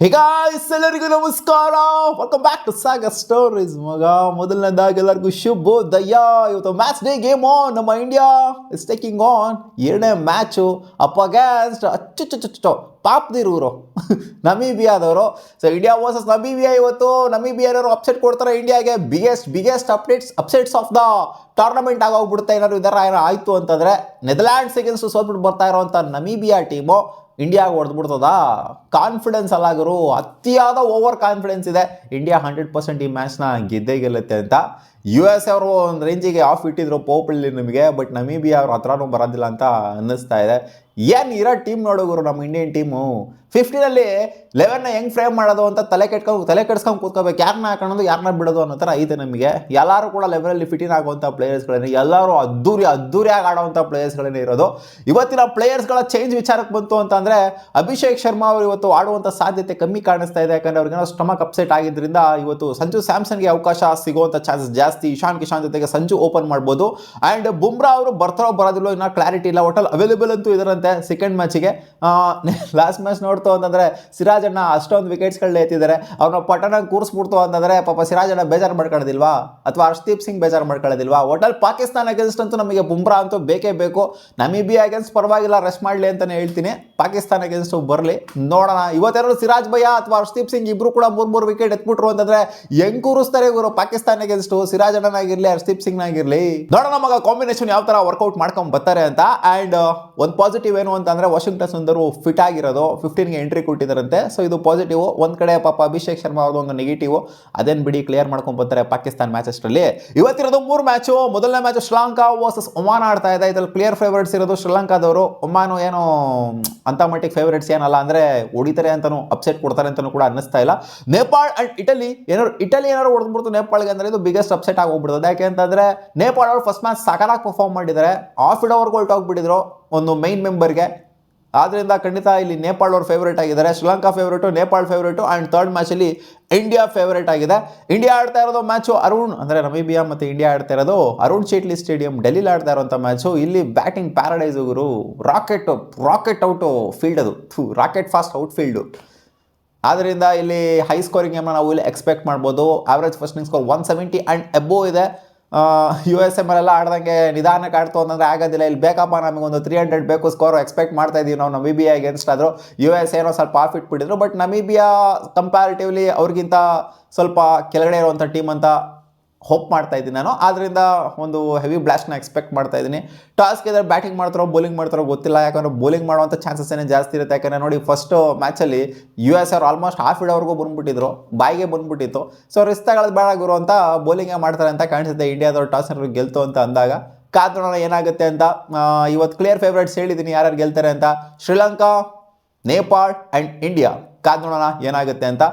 ಹೇ guys, ಎಲ್ಲರಿಗೂ ನಮಸ್ಕಾರ. Welcome back to saga stories. ಮೊದಲನೇದಾಗಿ ಎಲ್ಲರಿಗೂ ಶುಭೋದಯ. ಇವತ್ತು ಮ್ಯಾಚ್ ಡೇ ಗೇಮ್ ಆನ್. ನಮ್ಮ ಇಂಡಿಯಾ ಇಸ್ ಟೇಕಿಂಗ್ ಆನ್ ಎರಡನೇ ಮ್ಯಾಚು ಅಪ್ ಅಗೇನ್ಸ್ಟ್ ಅಚ್ಚುಚ್ಚುಚ್ಚು ಪಾಪ್ದಿರೂರು ನಮೀಬಿಯಾದವರು. So India versus Namibia. ಇವತ್ತು ನಮೀಬಿಯಾದವರು ಅಪ್ಸೆಟ್ ಕೊಡ್ತಾರೆ ಇಂಡಿಯಾಗೆ. Biggest upsets of the tournament ಆಗೋಗ್ಬಿಡುತ್ತೆ. ಏನಾದ್ರು ಇದರ ಏನೋ ಆಯಿತು ಅಂತಂದರೆ ನೆದರ್ಲ್ಯಾಂಡ್ಸ್ ಅಗೇನ್ಸ್ಟ್ ಸೋಲ್ಬಿಟ್ಟು ಬರ್ತಾ ಇರೋವಂಥ ನಮೀಬಿಯಾ ಟೀಮು ಇಂಡಿಯಾಗೆ ಹೊಡೆದ್ಬಿಡ್ತದ. ಕಾನ್ಫಿಡೆನ್ಸ್ ಅಲ್ಲ ಗುರು, ಅತಿಯಾದ ಓವರ್ ಕಾನ್ಫಿಡೆನ್ಸ್ ಇದೆ. ಇಂಡಿಯಾ 100% ಈ ಮ್ಯಾಚ್ನ ಗೆದ್ದೇ ಗೆಲ್ಲುತ್ತೆ ಅಂತ. US ಅವರು ಒಂದು ರೇಂಜಿಗೆ ಆಫ್ ಇಟ್ಟಿದ್ರು ಪೋಪಲ್ಲಿ ನಮಗೆ. ಬಟ್ ನಮೀಬಿಯಾ ಅವ್ರ ಹತ್ರನೂ ಬರೋದಿಲ್ಲ ಅಂತ ಅನ್ನಿಸ್ತಾ ಇದೆ. ಏನು ಇರೋ ಟೀಮ್ ನೋಡೋರು ನಮ್ಮ ಇಂಡಿಯನ್ ಟೀಮು 15ರಲ್ಲಿ 11ನ ಹೆಂಗೆ ಫ್ರೇಮ್ ಮಾಡೋದು ಅಂತ ತಲೆ ಕೆಡ್ಸ್ಕೊಂಡು ಕೂತ್ಕೋಬೇಕು. ಯಾರನ್ನ ಹಾಕೋದು ಯಾರನ್ನ ಬಿಡೋದು ಅನ್ನೋ ಥರ ಐತೆ ನಮಗೆ. ಎಲ್ಲರೂ ಕೂಡ ಲೆವೆಲಲ್ಲಿ ಫಿಟಿನ್ ಆಗುವಂಥ ಪ್ಲೇಯರ್ಸ್ಗಳೇನೆ, ಎಲ್ಲರೂ ಅದ್ದೂರಿಯಾಗಿ ಆಡೋವಂಥ ಪ್ಲೇಯರ್ಸ್ಗಳೇನೇ ಇರೋದು. ಇವತ್ತಿನ ಪ್ಲೇಯರ್ಸ್ಗಳ ಚೇಂಜ್ ವಿಚಾರಕ್ಕೆ ಬಂತು ಅಂತಂದರೆ ಅಭಿಷೇಕ್ ಶರ್ಮಾ ಅವರು ಇವತ್ತು ಆಡುವಂಥ ಸಾಧ್ಯತೆ ಕಮ್ಮಿ ಕಾಣಿಸ್ತಾ ಇದೆ. ಯಾಕಂದರೆ ಅವ್ರಿಗೇನೋ ಸ್ಟಮಕ್ ಅಪ್ಸೆಟ್ ಆಗಿದ್ದರಿಂದ ಇವತ್ತು ಸಂಜು ಸ್ಯಾಮ್ಸನ್ಗೆ ಅವಕಾಶ ಸಿಗುವಂಥ ಚಾನ್ಸಸ್ ಜಾಸ್ತಿ. ಇಶಾನ್ ಕಿಶಾನ್ ಜೊತೆಗೆ ಸಂಜು ಓಪನ್ ಮಾಡ್ಬೋದು. ಆ್ಯಂಡ್ ಬುಮ್ರಾ ಅವರು ಬರ್ತಾರೋ ಬರೋದಿಲ್ಲೋ ಇನ್ನೂ ಕ್ಲಾರಿಟಿ ಇಲ್ಲ. ಒಟ್ಟಲ್ಲಿ ಅವೈಲೇಬಲ್ ಅಂತೂ ಇದರಂತೆ ಸೆಕೆಂಡ್ ಮ್ಯಾಚಿಗೆ. ಲಾಸ್ಟ್ ಮ್ಯಾಚ್ ನೋಡ್ತು ಅಂತಂದರೆ ಸಿರಾಜಣ್ಣ ಅಷ್ಟೊಂದು ವಿಕೆಟ್ಸ್ಗಳನ್ನ ಎತ್ತಿದ್ದಾರೆ. ಅವ್ರನ್ನ ಪಟ್ಟಣ ಕೂರಿಸ್ಬಿಡ್ತು ಅಂತಂದರೆ ಪಾಪ ಸಿರಾಜಣ್ಣ ಬೇಜಾರು ಮಾಡ್ಕೊಳ್ಳೋದಿಲ್ವಾ, ಅಥವಾ ಹರ್ಷದೀಪ್ ಸಿಂಗ್ ಬೇಜಾರು ಮಾಡ್ಕೊಳ್ಳೋದಿಲ್ವಾ? ಒಟ್ಟಲ್ಲಿ ಪಾಕಿಸ್ತಾನ ಅಗೇನ್ಸ್ಟ್ ಅಂತೂ ನಮಗೆ ಬುಮ್ರಾ ಅಂತೂ ಬೇಕೇ ಬೇಕು. ನಮೀಬಿಯಾ ಅಗೇನ್ಸ್ಟ್ ಪರವಾಗಿಲ್ಲ, ರೆಸ್ಟ್ ಮಾಡಲಿ ಅಂತಲೇ ಹೇಳ್ತೀನಿ. ಪಾಕಿಸ್ತಾನ ಅಗೇನ್ಸ್ಟ್ ಬರಲಿ, ನೋಡೋಣ. ಇವತ್ತೆರಡು ಸಿರಾಜ್ ಭಯ್ಯ ಅಥವಾ ಹರ್ಷದೀಪ್ ಸಿಂಗ್ ಇಬ್ಬರು ಕೂಡ 3 ವಿಕೆಟ್ ಎತ್ಬಿಟ್ರು ಅಂತಂದರೆ ಹೆಂಗೆ ಕೂರಿಸ್ತಾರೆ ಇವರು ಪಾಕಿಸ್ತಾನ ಅಗೇನ್ಸ್ಟ್? ಸಿರಾಜಣ್ಣನಾಗಿರಲಿ ಹರ್ಷದೀಪ್ ಸಿಂಗ್ನಾಗಿರಲಿ, ನೋಡೋಣ ಮಗ ಕಾಂಬಿನೇಷನ್ ಯಾವ ಥರ ವರ್ಕೌಟ್ ಮಾಡ್ಕೊಂಡು ಬರ್ತಾರೆ ಅಂತ. ಆ್ಯಂಡ್ ಒಂದು ಪಾಸಿಟಿವ್ ಏನು ಅಂತಂದರೆ ವಾಷಿಂಗ್ಟನ್ ಸುಂದರು ಫಿಟ್ ಆಗಿರೋದು 15ಗೆ ಎಂಟ್ರಿ ಕೊಟ್ಟಿದ್ದಾರಂತೆ. ಸೊ ಇದು ಪಾಸಿಟಿವ್. ಒಂದು ಕಡೆ ಪಾಪ ಅಭಿಷೇಕ್ ಶರ್ಮಾ ಅವ್ರದ್ದು ಒಂದು ನೆಗೆಟಿವ್. ಅದೇನು ಬಿಡಿ, ಕ್ಲಿಯರ್ ಮಾಡ್ಕೊಂಡು ಬರ್ತಾರೆ ಪಾಕಿಸ್ತಾನ ಮ್ಯಾಚ್ ಅಷ್ಟರಲ್ಲಿ. ಇವತ್ತಿರೋದು 3 ಮ್ಯಾಚು. ಮೊದಲನೇ ಮ್ಯಾಚು ಶ್ರೀಲಂಕಾ ವರ್ಸಸ್ ಒಮಾನ್ ಆಡ್ತಾ ಇದೆ. ಇದ್ರಲ್ಲಿ ಕ್ಲಿಯರ್ ಫೇವರೇಟ್ಸ್ ಇರೋದು ಶ್ರೀಲಂಕಾದವರು. ಒಮಾನು ಏನು ಅಂತ ಮಟ್ಟಿಗೆ ಫೇವರೇಟ್ಸ್ ಏನಲ್ಲ, ಅಂದರೆ ಹೊಡಿತಾರೆ ಅಂತಲೂ ಅಪ್ಸೆಟ್ ಕೊಡ್ತಾರೆ ಅಂತಲೂ ಕೂಡ ಅನ್ನಿಸ್ತಾ ಇಲ್ಲ. ನೇಪಾಳ್ ಆ್ಯಂಡ್ ಇಟಲಿ ಏನಾದ್ರು ಹೊಡೆದ್ಬಿಡ್ತು ನೇಪಾಳ್ಗೆ ಅಂದರೆ ಇದು ಬಿಗ್ಗೆಸ್ಟ್ ಅಪ್ಸೆಟ್ ಆಗೋಗ್ಬಿಡ್ತದೆ. ಯಾಕೆ ಅಂತಂದರೆ ನೇಪಾಳ ಅವರು ಫಸ್ಟ್ ಮ್ಯಾಚ್ ಸಕಲಾಗಿ ಪರ್ಫಾರ್ಮ್ ಮಾಡಿದ್ದಾರೆ. ಆಫ್ ಇಡೋವರೆಗೂ ಹೊರಟೋಗ್ಬಿಟ್ಟಿದ್ರು ಒಂದು ಮೈನ್ ಮೆಂಬರ್ಗೆ. ಆದ್ದರಿಂದ ಖಂಡಿತ ಇಲ್ಲಿ ನೇಪಾಳ ಅವ್ರ ಫೇವ್ರೇಟ್ ಆಗಿದ್ದಾರೆ. Sri Lanka favourite, Nepal favourite. And third ಮ್ಯಾಚಲ್ಲಿ ಇಂಡಿಯಾ ಫೇವ್ರೇಟ್ ಆಗಿದೆ. ಇಂಡಿಯಾ ಆಡ್ತಾ ಇರೋದು ಮ್ಯಾಚು ಅಂದರೆ ನಮೀಬಿಯಾ ಮತ್ತು ಇಂಡಿಯಾ ಆಡ್ತಾ ಇರೋದು ಅರುಣ್ ಜೇಟ್ಲಿ ಸ್ಟೇಡಿಯಂ ಡೆಲ್ಲಿಲಿ ಆಡ್ತಾ ಇರೋಂಥ ಮ್ಯಾಚು. ಇಲ್ಲಿ ಬ್ಯಾಟಿಂಗ್ ಪ್ಯಾರಡೈಸ್ ಗುರು. ರಾಕೆಟ್ ಔಟು ಫೀಲ್ಡ್ ಅದು, ರಾಕೆಟ್ ಫಾಸ್ಟ್ ಔಟ್ ಫೀಲ್ಡು. ಆದ್ದರಿಂದ ಇಲ್ಲಿ ಹೈ ಸ್ಕೋರಿಂಗ್ ಗೇಮ್ನ ನಾವು ಇಲ್ಲಿ ಎಕ್ಸ್ಪೆಕ್ಟ್ ಮಾಡ್ಬೋದು. Average first score 170 and above ಇದೆ. USM ಎಲ್ಲ ಆಡ್ದಂಗೆ ನಿಧಾನಕ್ಕೆ ಆಡ್ತು ಅಂತಂದರೆ ಆಗೋದಿಲ್ಲ. ಇಲ್ಲಿ ಬೇಕಪ್ಪ ನಮಗೊಂದು 300 ಬೇಕು ಸ್ಕೋರ್ ಎಕ್ಸ್ಪೆಕ್ಟ್ ಮಾಡ್ತಾ ಇದ್ದೀವಿ ನಾವು ನಮೀಬಿಯಾ ಅಗೇನ್ಸ್ಟ್. ಆದರೂ US ಏನೋ ಸ್ವಲ್ಪ ಆಫ್ ಇಟ್ಬಿಟ್ಟಿದ್ರು. ಬಟ್ ನಮೀಬಿಯಾ ಕಂಪ್ಯಾರಿಟಿವ್ಲಿ ಅವ್ರಿಗಿಂತ ಸ್ವಲ್ಪ ಕೆಳಗಡೆ ಇರುವಂಥ ಟೀಮ್ ಅಂತ ಹೋಪ್ ಮಾಡ್ತಾ ಇದ್ದೀನಿ ನಾನು. ಆದ್ದರಿಂದ ಒಂದು ಹೆವಿ ಬ್ಲಾಸ್ಟ್ನ ಎಕ್ಸ್ಪೆಕ್ಟ್ ಮಾಡ್ತಾ ಇದ್ದೀನಿ. ಟಾಸ್ಗೆ ಇದ್ರೆ ಬ್ಯಾಟಿಂಗ್ ಮಾಡ್ತಾರೋ ಬೌಲಿಂಗ್ ಮಾಡ್ತಾರೋ ಗೊತ್ತಿಲ್ಲ. ಯಾಕಂದರೆ ಬೌಲಿಂಗ್ ಮಾಡುವಂಥ ಚಾನ್ಸಸ್ ಏನೇ ಜಾಸ್ತಿ ಇರುತ್ತೆ. ಯಾಕಂದರೆ ನೋಡಿ, ಫಸ್ಟು ಮ್ಯಾಚಲ್ಲಿ US ಅವರು ಆಲ್ಮೋಸ್ಟ್ ಹಾಫ್ ಇಡೋವರೆಗೂ ಬಂದುಬಿಟ್ಟಿದ್ರು, ಬಾಯಿಗೆ ಬಂದುಬಿಟ್ಟಿತ್ತು. ಸೊ ರಿಸ್ಕ್ ತಗೊಳ್ಳೋದು ಬೇಡ ಗುರು ಅಂತ ಬೌಲಿಂಗೇ ಮಾಡ್ತಾರೆ ಅಂತ ಕಾಣಿಸುತ್ತೆ. ಇಂಡಿಯಾದವ್ರು ಟಾಸ್ ಗೆಲ್ತು ಅಂತ ಅಂದಾಗ ಕಾದ್ ನೋಡೋಣ ಏನಾಗುತ್ತೆ ಅಂತ. ಇವತ್ತು ಕ್ಲಿಯರ್ ಫೇವ್ರೇಟ್ಸ್ ಹೇಳಿದ್ದೀನಿ ಯಾರ್ಯಾರು ಗೆಲ್ತಾರೆ ಅಂತ. Sri Lanka, Nepal and India. ಕಾದ್ ನೋಡೋಣ ಏನಾಗುತ್ತೆ ಅಂತ.